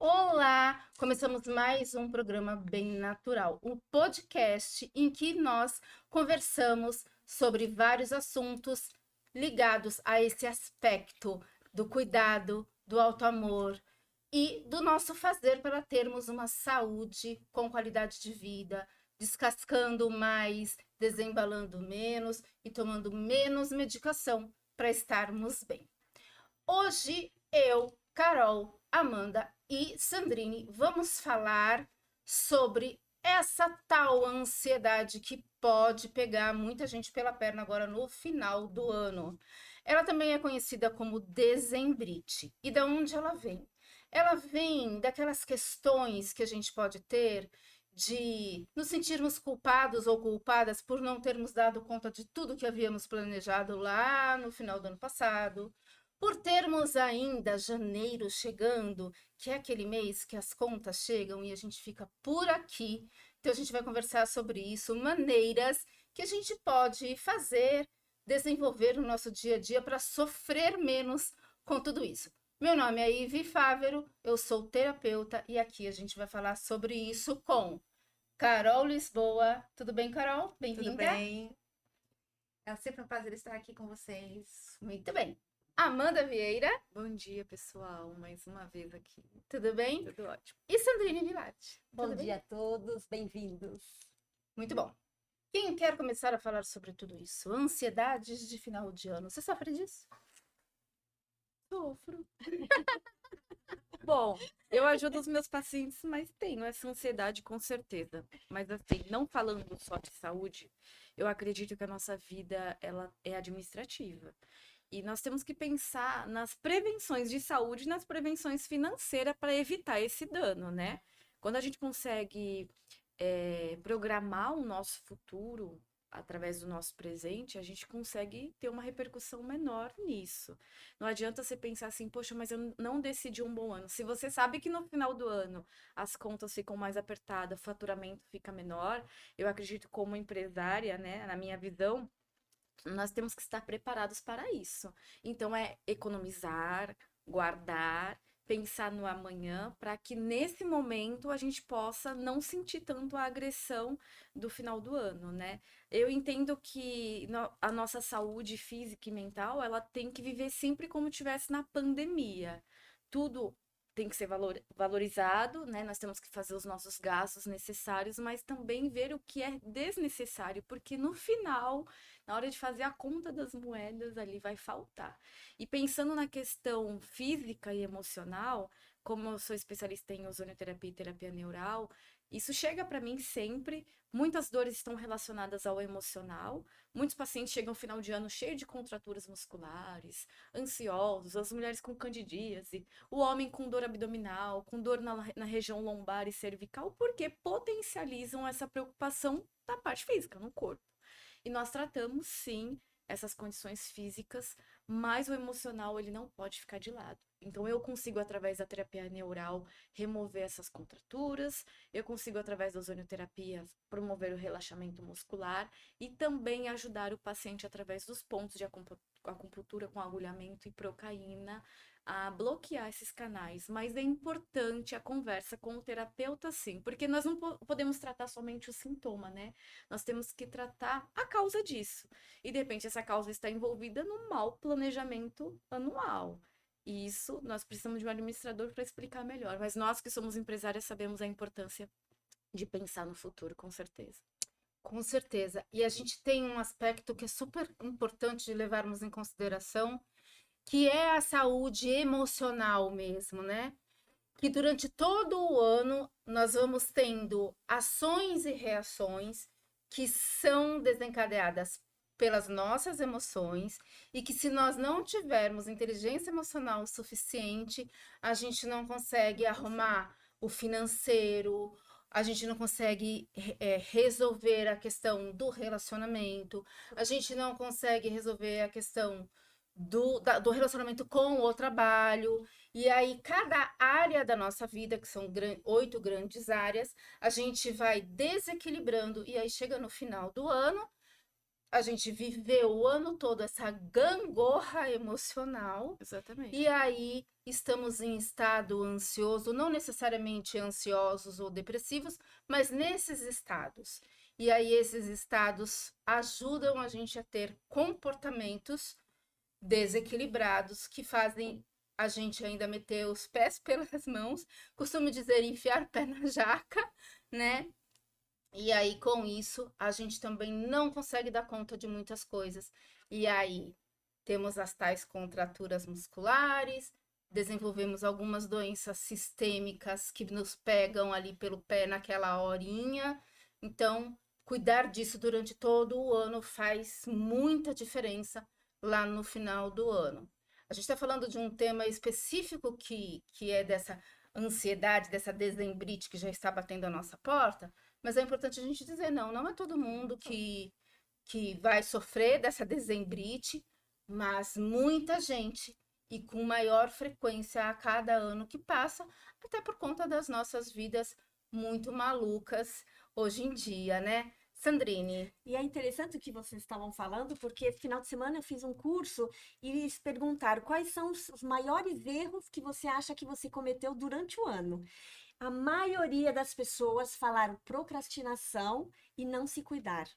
Olá! Começamos mais um programa Bem Natural, um podcast em que nós conversamos sobre vários assuntos ligados a esse aspecto do cuidado, do auto-amor e do nosso fazer para termos uma saúde com qualidade de vida, descascando mais, desembalando menos e tomando menos medicação para estarmos bem. Hoje eu, Carol, Amanda e Sandrine vamos falar sobre essa tal ansiedade que pode pegar muita gente pela perna agora no final do ano. Ela também é conhecida como dezembrite. E da onde ela vem? Ela vem daquelas questões que a gente pode ter de nos sentirmos culpados ou culpadas por não termos dado conta de tudo que havíamos planejado lá no final do ano passado, por termos ainda janeiro chegando, que é aquele mês que as contas chegam e a gente fica por aqui. Então a gente vai conversar sobre isso, maneiras que a gente pode fazer, desenvolver no nosso dia a dia para sofrer menos com tudo isso. Meu nome é Ivi Fávero, eu sou terapeuta e aqui a gente vai falar sobre isso com Carol Lisboa. Tudo bem, Carol? Tudo Bem-vinda. bem? É sempre um prazer estar aqui com vocês. Muito bem. Amanda Vieira, Bom dia, pessoal. Mais uma vez aqui. tudo bem? Tudo ótimo. E Sandrine Vilati, Bom tudo bem? dia a todos, bem-vindos. Muito bom. Quem quer começar a falar sobre tudo isso? Ansiedades de final de ano. Você sofre disso? Sofro. Bom, eu ajudo os meus pacientes, mas tenho essa ansiedade com certeza. Mas assim, não falando só de saúde, eu acredito que a nossa vida ela é administrativa. E nós temos que pensar nas prevenções de saúde e nas prevenções financeiras para evitar esse dano, né? Quando a gente consegue programar o nosso futuro através do nosso presente, a gente consegue ter uma repercussão menor nisso. Não adianta você pensar assim, poxa, mas eu não decidi um bom ano. Se você sabe que no final do ano as contas ficam mais apertadas, o faturamento fica menor, eu acredito como empresária, né, na minha visão, nós temos que estar preparados para isso. Então, é economizar, guardar, pensar no amanhã, para que nesse momento a gente possa não sentir tanto a agressão do final do ano, né? Eu entendo que a nossa saúde física e mental, ela tem que viver sempre como tivesse na pandemia. Tudo tem que ser valorizado, né? Nós temos que fazer os nossos gastos necessários, mas também ver o que é desnecessário, porque no final, na hora de fazer a conta das moedas, ali vai faltar. E pensando na questão física e emocional, como eu sou especialista em ozonioterapia e terapia neural, isso chega para mim sempre. Muitas dores estão relacionadas ao emocional. Muitos pacientes chegam no final de ano cheio de contraturas musculares, ansiosos, as mulheres com candidíase, o homem com dor abdominal, com dor na região lombar e cervical, porque potencializam essa preocupação da parte física, no corpo. E nós tratamos, sim, essas condições físicas, mas o emocional ele não pode ficar de lado. Então eu consigo através da terapia neural remover essas contraturas, eu consigo através da ozonioterapia promover o relaxamento muscular e também ajudar o paciente através dos pontos de acupuntura com agulhamento e procaína a bloquear esses canais, mas é importante a conversa com o terapeuta, sim, porque nós não podemos tratar somente o sintoma, né? Nós temos que tratar a causa disso. E de repente essa causa está envolvida no mau planejamento anual. E isso nós precisamos de um administrador para explicar melhor. Mas nós que somos empresárias sabemos a importância de pensar no futuro, com certeza. Com certeza. E a gente tem um aspecto que é super importante de levarmos em consideração, que é a saúde emocional mesmo, né? Que durante todo o ano nós vamos tendo ações e reações que são desencadeadas pelas nossas emoções e que se nós não tivermos inteligência emocional suficiente, a gente não consegue arrumar o financeiro, a gente não consegue resolver a questão do relacionamento, a gente não consegue resolver a questão do relacionamento com o trabalho. E aí, cada área da nossa vida, que são 8 grandes áreas, a gente vai desequilibrando. E aí, chega no final do ano, a gente viveu o ano todo essa gangorra emocional. Exatamente. E aí estamos em estado ansioso, não necessariamente ansiosos ou depressivos, mas nesses estados. E aí esses estados ajudam a gente a ter comportamentos desequilibrados que fazem a gente ainda meter os pés pelas mãos, costumo dizer enfiar o pé na jaca, né? E aí, com isso, a gente também não consegue dar conta de muitas coisas. E aí, temos as tais contraturas musculares, desenvolvemos algumas doenças sistêmicas que nos pegam ali pelo pé naquela horinha. Então, cuidar disso durante todo o ano faz muita diferença lá no final do ano. A gente está falando de um tema específico que é dessa ansiedade, dessa dezembrite que já está batendo a nossa porta, mas é importante a gente dizer, não é todo mundo que vai sofrer dessa dezembrite, mas muita gente e com maior frequência a cada ano que passa, até por conta das nossas vidas muito malucas hoje em dia, né? Sandrine, E é interessante o que vocês estavam falando, porque esse final de semana eu fiz um curso e eles perguntaram quais são os maiores erros que você acha que você cometeu durante o ano. A maioria das pessoas falaram procrastinação e não se cuidar.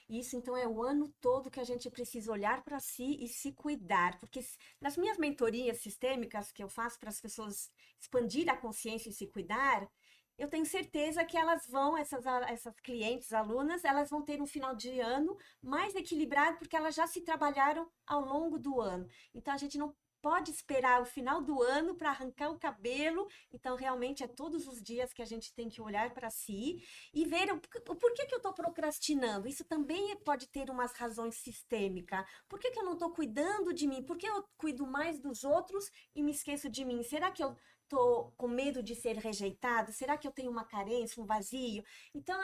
Isso, então, é o ano todo que a gente precisa olhar para si e se cuidar, porque nas minhas mentorias sistêmicas que eu faço para as pessoas expandir a consciência e se cuidar, eu tenho certeza que elas vão, essas clientes, alunas, elas vão ter um final de ano mais equilibrado, porque elas já se trabalharam ao longo do ano. Então, a gente não pode esperar o final do ano para arrancar o cabelo. Então, realmente, é todos os dias que a gente tem que olhar para si e ver o porquê que eu estou procrastinando. Isso também pode ter umas razões sistêmicas. Por que que eu não estou cuidando de mim? Por que eu cuido mais dos outros e me esqueço de mim? Será que eu tô com medo de ser rejeitado? Será que eu tenho uma carência, um vazio? Então,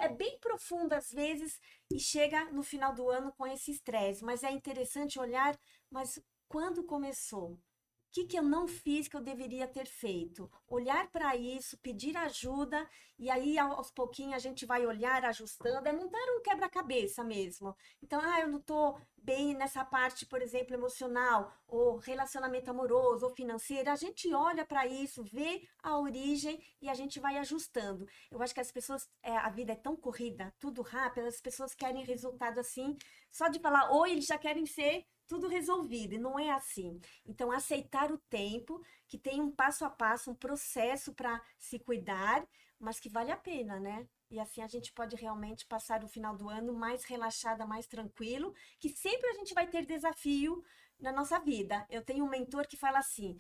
é bem profundo às vezes e chega no final do ano com esse estresse. Mas é interessante olhar, mas quando começou? O que que eu não fiz que eu deveria ter feito? Olhar para isso, pedir ajuda, e aí aos pouquinhos a gente vai olhar, ajustando, é montar um quebra-cabeça mesmo. Então, eu não estou bem nessa parte, por exemplo, emocional, ou relacionamento amoroso, ou financeiro. A gente olha para isso, vê a origem e a gente vai ajustando. Eu acho que as pessoas, a vida é tão corrida, tudo rápido, as pessoas querem resultado assim, só de falar oi, eles já querem ser tudo resolvido, e não é assim. Então, aceitar o tempo, que tem um passo a passo, um processo para se cuidar, mas que vale a pena, né? E assim a gente pode realmente passar o final do ano mais relaxada, mais tranquilo, que sempre a gente vai ter desafio na nossa vida. Eu tenho um mentor que fala assim: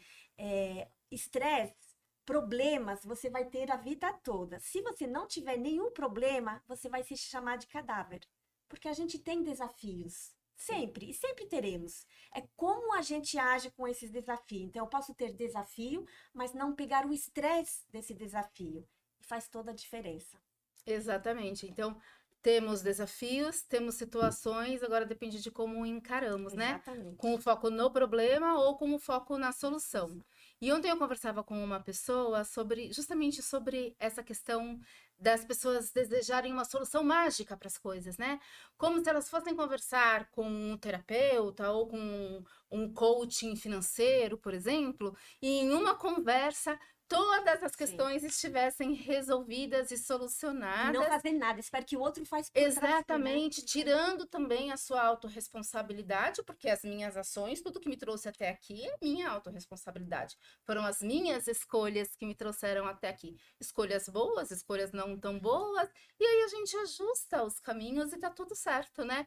estresse, problemas, você vai ter a vida toda. Se você não tiver nenhum problema, você vai se chamar de cadáver. Porque a gente tem desafios. Sempre, e sempre teremos. É como a gente age com esses desafios. Então, eu posso ter desafio, mas não pegar o estresse desse desafio. E faz toda a diferença. exatamente. Então, temos desafios, temos situações, agora depende de como encaramos, né? Exatamente. Com o foco no problema ou com o foco na solução. E ontem eu conversava com uma pessoa sobre, justamente sobre essa questão das pessoas desejarem uma solução mágica para as coisas, né? Como se elas fossem conversar com um terapeuta ou com um coaching financeiro, por exemplo, e em uma conversa todas as Sim. questões estivessem resolvidas e E não solucionadas. fazer nada, espero que o outro faça por trás, né? Exatamente, tirando também a sua autorresponsabilidade, porque as minhas ações, tudo que me trouxe até aqui é minha autorresponsabilidade. Foram as minhas escolhas que me trouxeram até aqui. Escolhas boas, escolhas não tão boas, e aí a gente ajusta os caminhos e tá tudo certo, né?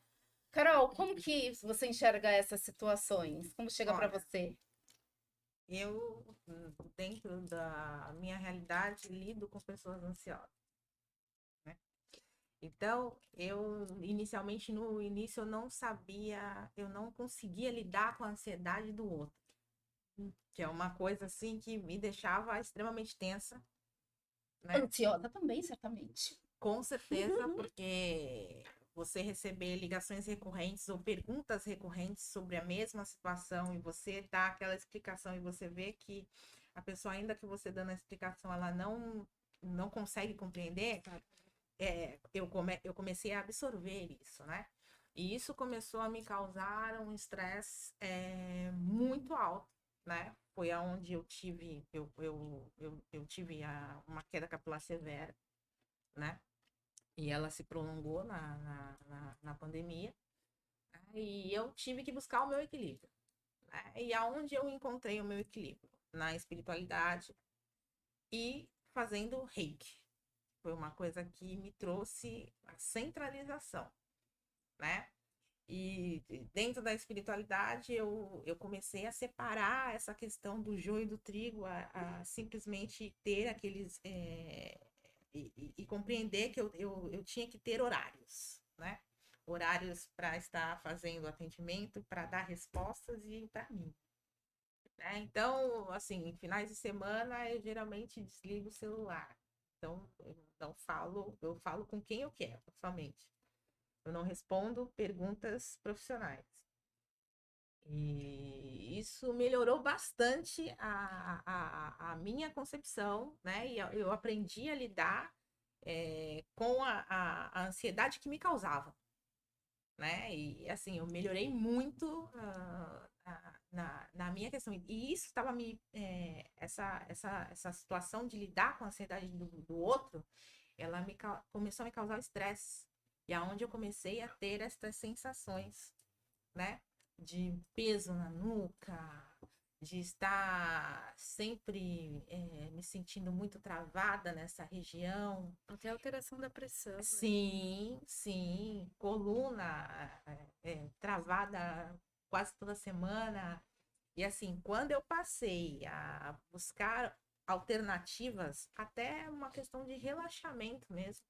Carol, como que você enxerga essas situações? Como chega para Olha, você? eu, dentro da minha realidade, lido com pessoas ansiosas, né? Então, inicialmente, no início, eu não sabia, eu não conseguia lidar com a ansiedade do outro, que é uma coisa, assim, que me deixava extremamente tensa, né? Ansiosa também, certamente. Com certeza, porque você receber ligações recorrentes ou perguntas recorrentes sobre a mesma situação e você dá aquela explicação e você vê que a pessoa, ainda que você dando a explicação, ela não consegue compreender, eu comecei a absorver isso, né? E isso começou a me causar um estresse muito alto, né? Foi aonde eu tive, eu tive uma queda capilar severa, né? E ela se prolongou na pandemia. Né? E eu tive que buscar o meu equilíbrio. Né? E aonde eu encontrei o meu equilíbrio? Na espiritualidade e fazendo reiki. Foi uma coisa que me trouxe a centralização, né? E dentro da espiritualidade eu comecei a separar essa questão do joio e do trigo, a simplesmente ter aqueles. E compreender que eu tinha que ter horários, né? Horários para estar fazendo atendimento, para dar respostas e para mim. Né? Então, assim, em finais de semana eu geralmente desligo o celular. Então, eu não falo, eu falo com quem eu quero, somente. Eu não respondo perguntas profissionais. E isso melhorou bastante a minha concepção, né? E eu aprendi a lidar com a ansiedade que me causava, né? E assim, eu melhorei muito na minha questão. E isso estava me. Essa situação de lidar com a ansiedade do outro, ela começou a me causar estresse. E aonde eu comecei a ter essas sensações, né? De peso na nuca, de estar sempre me sentindo muito travada nessa região. Até alteração da pressão. Né? Sim, sim. Coluna travada quase toda semana. E assim, quando eu passei a buscar alternativas, até uma questão de relaxamento mesmo,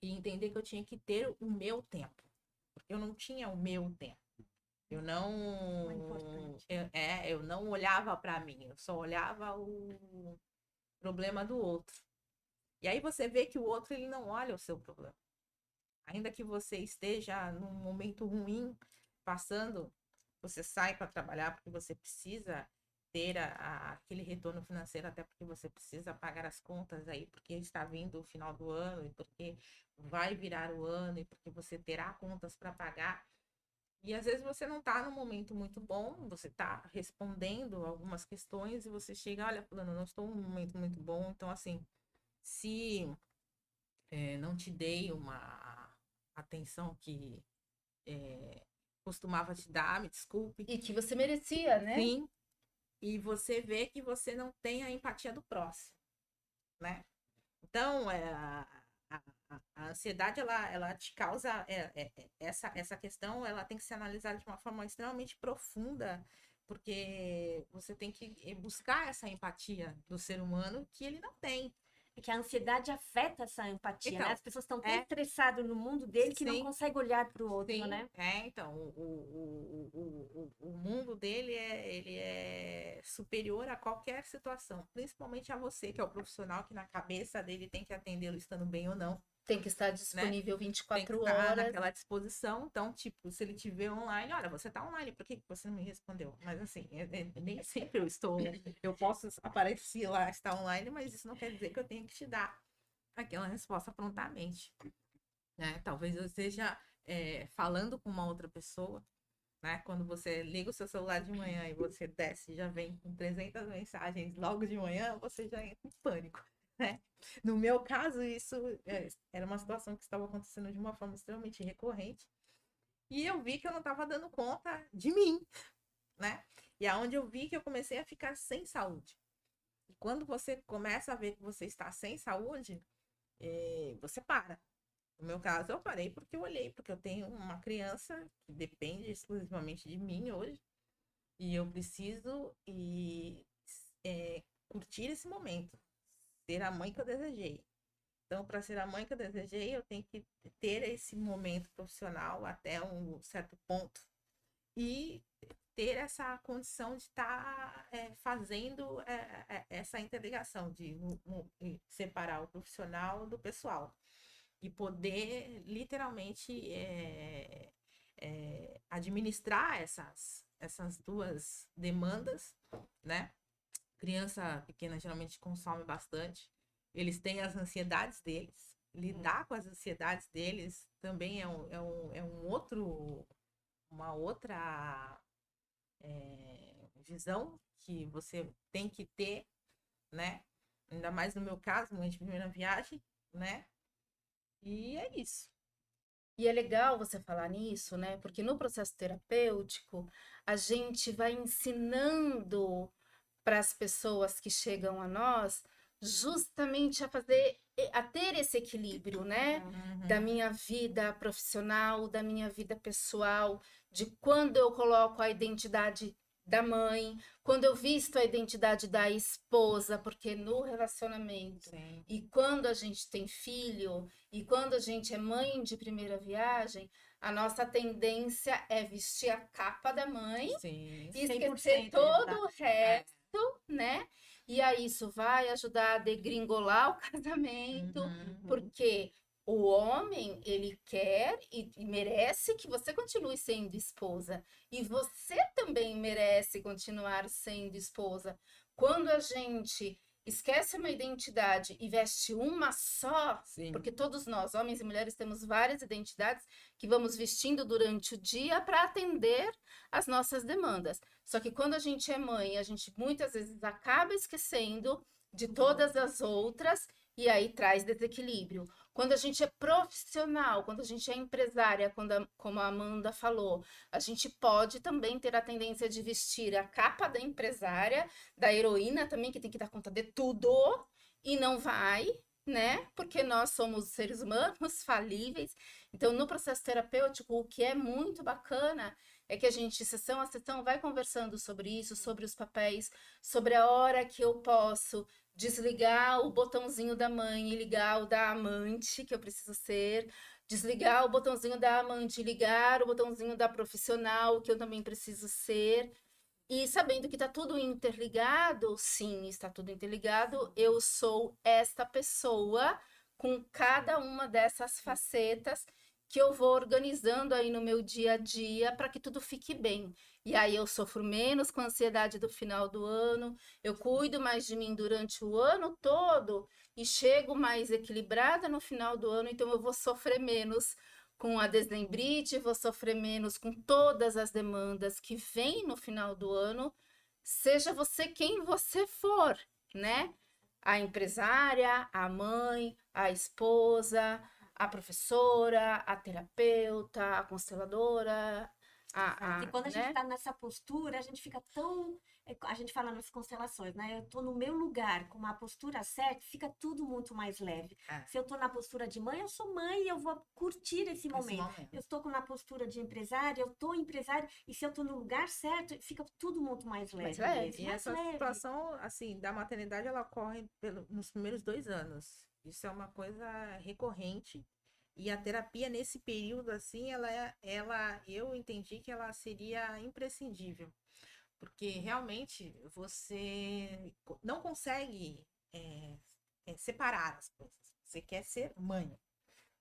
e entender que eu tinha que ter o meu tempo. Eu não tinha o meu tempo. Eu não. Eu não olhava para mim, eu só olhava o problema do outro. E aí você vê que o outro ele não olha o seu problema. Ainda que você esteja num momento ruim, passando, você sai para trabalhar porque você precisa ter aquele retorno financeiro, até porque você precisa pagar as contas aí, porque está vindo o final do ano, e porque vai virar o ano, e porque você terá contas para pagar. E às vezes você não está num momento muito bom, você está respondendo algumas questões e você chega, olha, fulano, eu não estou num momento muito bom, então assim, se não te dei uma atenção que costumava te dar, me desculpe. E que você merecia, né? Sim. E você vê que você não tem a empatia do próximo, né? Então, a ansiedade, ela te causa essa questão, ela tem que ser analisada de uma forma extremamente profunda, porque você tem que buscar essa empatia do ser humano que ele não tem. É que a ansiedade afeta essa empatia, Então, né? As pessoas estão tão estressadas no mundo dele que não sim, conseguem olhar para o outro, sim, né? então, o mundo dele ele é superior a qualquer situação, principalmente a você, que é o profissional que na cabeça dele tem que atendê-lo estando bem ou não. Tem que estar Né? disponível Tem 24 que estar horas. naquela disposição. Então, tipo, se ele te vê online, olha, você tá online, por que você não me respondeu? Mas assim, nem sempre eu estou. Eu posso aparecer lá, estar online, mas isso não quer dizer que eu tenha que te dar aquela resposta prontamente. Né? Talvez eu esteja falando com uma outra pessoa, né? Quando você liga o seu celular de manhã e você desce e já vem com 300 mensagens logo de manhã, você já entra em pânico. Né? No meu caso, isso era uma situação que estava acontecendo de uma forma extremamente recorrente. E eu vi que eu não estava dando conta de mim, né? E aonde eu vi que eu comecei a ficar sem saúde. E quando você começa a ver que você está sem saúde, você para. No meu caso, eu parei porque eu olhei, porque eu tenho uma criança que depende exclusivamente de mim hoje. E eu preciso curtir esse momento. Ser a mãe que eu desejei. Então, para ser a mãe que eu desejei, eu tenho que ter esse momento profissional até um certo ponto e ter essa condição de estar fazendo essa interligação, de separar o profissional do pessoal e poder literalmente administrar essas duas demandas, né? Criança pequena geralmente consome bastante. Eles têm as ansiedades deles. lidar com as ansiedades deles também uma outra visão que você tem que ter, né? Ainda mais no meu caso, mãe de primeira viagem, né? E é isso. E é legal você falar nisso, né? Porque no processo terapêutico, a gente vai ensinando para as pessoas que chegam a nós justamente a ter esse equilíbrio, né? Da minha vida profissional, da minha vida pessoal, de quando eu coloco a identidade da mãe, quando eu visto a identidade da esposa, porque no relacionamento, Sim. e quando a gente tem filho, e quando a gente é mãe de primeira viagem, a nossa tendência é vestir a capa da mãe Sim. e 100%, esquecer todo exato. o resto, né? E aí isso vai ajudar a degringolar o casamento, porque o homem, ele quer e merece que você continue sendo esposa. E você também merece continuar sendo esposa. Quando a gente esquece uma identidade e veste uma só, Sim. porque todos nós, homens e mulheres, temos várias identidades que vamos vestindo durante o dia para atender as nossas demandas. Só que quando a gente é mãe, a gente muitas vezes acaba esquecendo de todas as outras e aí traz desequilíbrio. Quando a gente é profissional, quando a gente é empresária, como a Amanda falou, a gente pode também ter a tendência de vestir a capa da empresária, da heroína também, que tem que dar conta de tudo, e não vai, né? Porque nós somos seres humanos falíveis. Então, no processo terapêutico, o que é muito bacana é que a gente, sessão a sessão, vai conversando sobre isso, sobre os papéis, sobre a hora que eu posso desligar o botãozinho da mãe e ligar o da amante, que eu preciso ser, desligar o botãozinho da amante e ligar o botãozinho da profissional, que eu também preciso ser. E sabendo que está tudo interligado, sim, está tudo interligado, eu sou esta pessoa com cada uma dessas facetas que eu vou organizando aí no meu dia a dia para que tudo fique bem. E aí eu sofro menos com a ansiedade do final do ano, eu cuido mais de mim durante o ano todo e chego mais equilibrada no final do ano, então eu vou sofrer menos com a deslembrite, vou sofrer menos com todas as demandas que vêm no final do ano, seja você quem você for, né? A empresária, a mãe, a esposa, a professora, a terapeuta, a consteladora, E quando a gente né? está nessa postura, a gente fica tão. A gente fala nas constelações, né? Eu estou no meu lugar, com uma postura certa, fica tudo muito mais leve. É. Se eu estou na postura de mãe, eu sou mãe e eu vou curtir esse momento. Eu estou na postura de empresária, eu estou empresária, e se eu estou no lugar certo, fica tudo muito mais leve. leve. mesmo, E mais essa leve. situação, assim, da maternidade, ela ocorre nos primeiros 2 anos. Isso é uma coisa recorrente. E a terapia, nesse período, assim, eu entendi que ela seria imprescindível. Porque, realmente, você não consegue separar as coisas. Você quer ser mãe.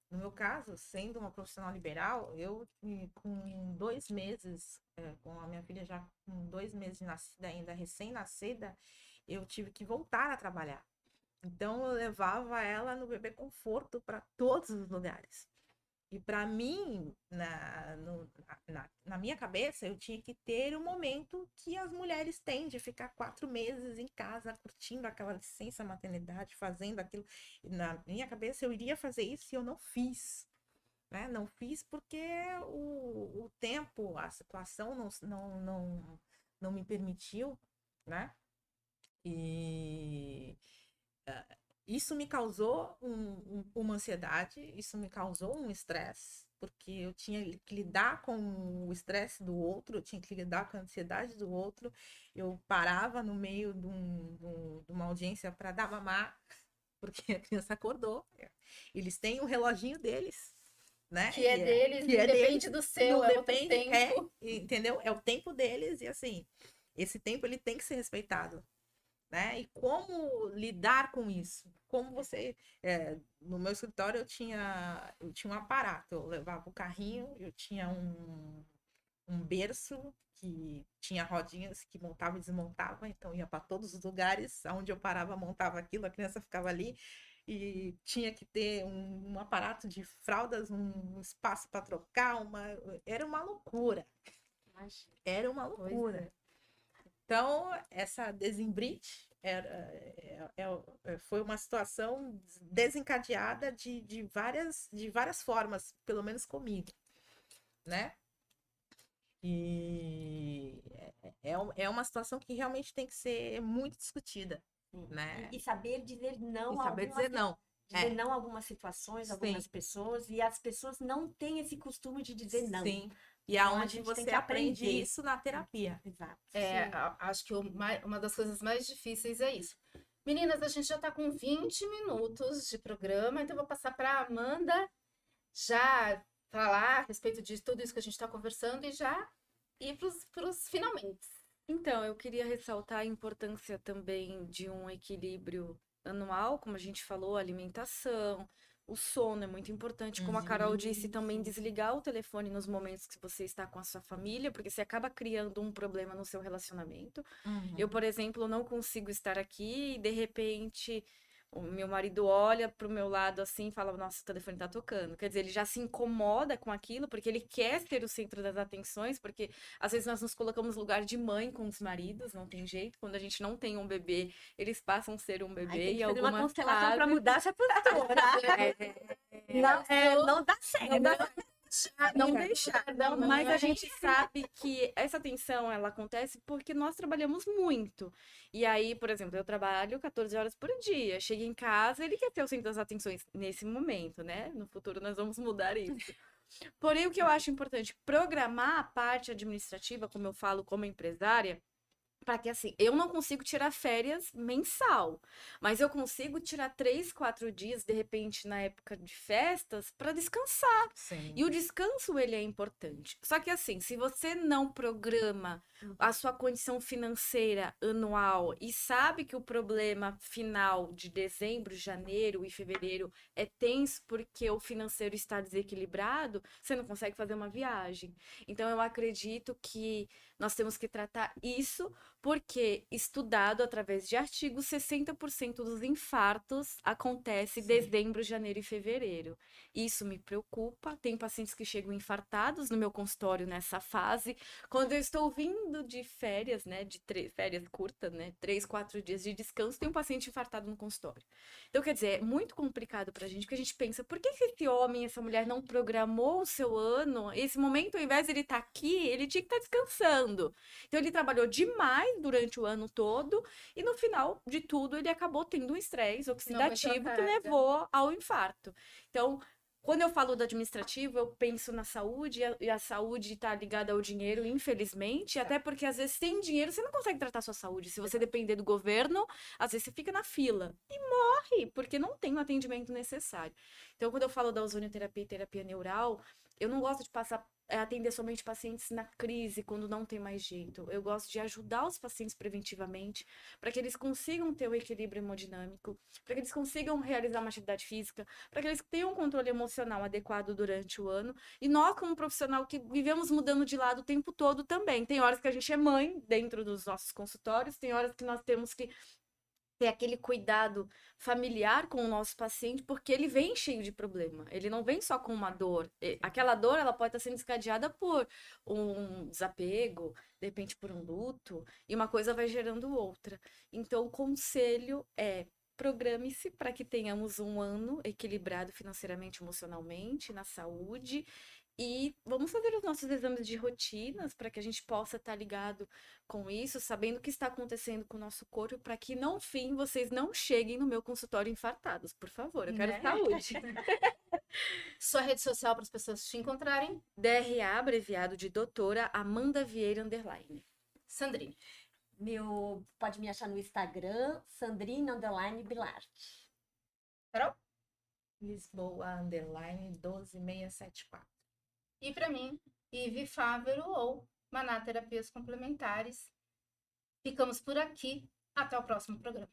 No meu caso, sendo uma profissional liberal, eu com 2 meses, com a minha filha já com 2 meses de nascida, ainda recém-nascida, eu tive que voltar a trabalhar. Então, eu levava ela no bebê conforto para todos os lugares. E para mim, na minha cabeça, eu tinha que ter o momento que as mulheres têm de ficar 4 meses em casa, curtindo aquela licença maternidade, fazendo aquilo. Na minha cabeça, eu iria fazer isso e eu não fiz. Né? Não fiz porque o tempo, a situação não me permitiu, né? E isso me causou uma ansiedade, isso me causou um estresse, porque eu tinha que lidar com o estresse do outro, eu tinha que lidar com a ansiedade do outro. Eu parava no meio de uma audiência para dar mamar, porque a criança acordou. Eles têm um reloginho deles, né? Que é deles, que não é depende deles, do seu, não é outro depende, tempo. entendeu? É o tempo deles e assim, esse tempo ele tem que ser respeitado. Né? E como lidar com isso? Como você. No meu escritório eu tinha um aparato, eu levava o carrinho, eu tinha um berço que tinha rodinhas que montava e desmontava, então ia para todos os lugares, onde eu parava, montava aquilo, a criança ficava ali. e tinha que ter um aparato de fraldas, um espaço para trocar, era uma loucura. Imagina. Era uma Pois loucura. Então, essa desembrite foi uma situação desencadeada de várias formas, pelo menos comigo, né? E é uma situação que realmente tem que ser muito discutida, né? E saber dizer não E a saber algumas, dizer não. dizer É. não a algumas situações, Sim. algumas pessoas, e as pessoas não têm esse costume de dizer não. Sim. E Então, a aonde gente tem você que aprende aprender. isso na terapia. Exato. Acho que uma das coisas mais difíceis é isso. Meninas, a gente já está com 20 minutos de programa, então eu vou passar para a Amanda já falar a respeito de tudo isso que a gente está conversando e já ir para os finalmente. Então, eu queria ressaltar a importância também de um equilíbrio anual, como a gente falou, a alimentação, o sono é muito importante. Como a Carol disse, também desligar o telefone nos momentos que você está com a sua família, porque você acaba criando um problema no seu relacionamento. Eu, por exemplo, não consigo estar aqui e de repente o meu marido olha pro meu lado assim e fala: Nossa, o telefone tá tocando. Quer dizer, ele já se incomoda com aquilo porque ele quer ser o centro das atenções, porque às vezes nós nos colocamos no lugar de mãe com os maridos, não tem jeito. Quando a gente não tem um bebê, eles passam a ser um Aí bebê tem e que fazer uma algumas constelação para fases... mudar essa postura. Não dá certo. Não deixar, mas a gente sabe que essa tensão ela acontece porque nós trabalhamos muito. E aí, por exemplo, eu trabalho 14 horas por dia. Chego em casa, ele quer ter o centro das atenções nesse momento, né? No futuro nós vamos mudar isso. Porém, o que eu acho importante, programar a parte administrativa, como eu falo como empresária, para que assim, eu não consigo tirar férias mensal, mas eu consigo tirar 3, 4 dias, de repente, na época de festas, para descansar. Sim. E o descanso, ele é importante. Só que assim, se você não programa a sua condição financeira anual e sabe que o problema final de dezembro, janeiro e fevereiro é tenso porque o financeiro está desequilibrado, você não consegue fazer uma viagem. Então, eu acredito que nós temos que tratar isso porque, estudado através de artigos, 60% dos infartos acontece em dezembro, janeiro e fevereiro. Isso me preocupa. Tem pacientes que chegam infartados no meu consultório nessa fase. Quando eu estou vindo de férias, né, férias curtas, né, 3, 4 dias de descanso, tem um paciente infartado no consultório. Então, quer dizer, é muito complicado pra gente, porque a gente pensa, por que esse homem, essa mulher não programou o seu ano? Esse momento, ao invés de ele estar aqui, ele tinha que estar descansando. Então, ele trabalhou demais durante o ano todo e no final de tudo ele acabou tendo um estresse oxidativo que carga. levou ao infarto. Então, quando eu falo do administrativo, eu penso na saúde e a saúde está ligada ao dinheiro, infelizmente, até porque às vezes sem dinheiro você não consegue tratar a sua saúde. Se você depender do governo, às vezes você fica na fila e morre porque não tem o atendimento necessário. Então, quando eu falo da ozonioterapia e terapia neural, eu não gosto de atender somente pacientes na crise, quando não tem mais jeito. Eu gosto de ajudar os pacientes preventivamente, para que eles consigam ter o equilíbrio hemodinâmico, para que eles consigam realizar uma atividade física, para que eles tenham um controle emocional adequado durante o ano. E nós, como profissional que vivemos mudando de lado o tempo todo também. Tem horas que a gente é mãe dentro dos nossos consultórios, tem horas que nós temos que ter aquele cuidado familiar com o nosso paciente, porque ele vem cheio de problema. Ele não vem só com uma dor. Aquela dor, ela pode estar sendo desencadeada por um desapego, de repente por um luto, e uma coisa vai gerando outra. Então, o conselho é: programe-se para que tenhamos um ano equilibrado financeiramente, emocionalmente, na saúde. E vamos fazer os nossos exames de rotinas para que a gente possa estar ligado com isso, sabendo o que está acontecendo com o nosso corpo, para que no fim vocês não cheguem no meu consultório infartados, por favor. Eu quero Né? saúde. Sua rede social para as pessoas te encontrarem. DRA, abreviado de doutora Amanda Vieira _. Sandrine. Pode me achar no Instagram, Sandrine_Bilarte. Carol? Lisboa, _ 12674. E para mim, Ive Fávero ou Maná Terapias Complementares. Ficamos por aqui. Até o próximo programa.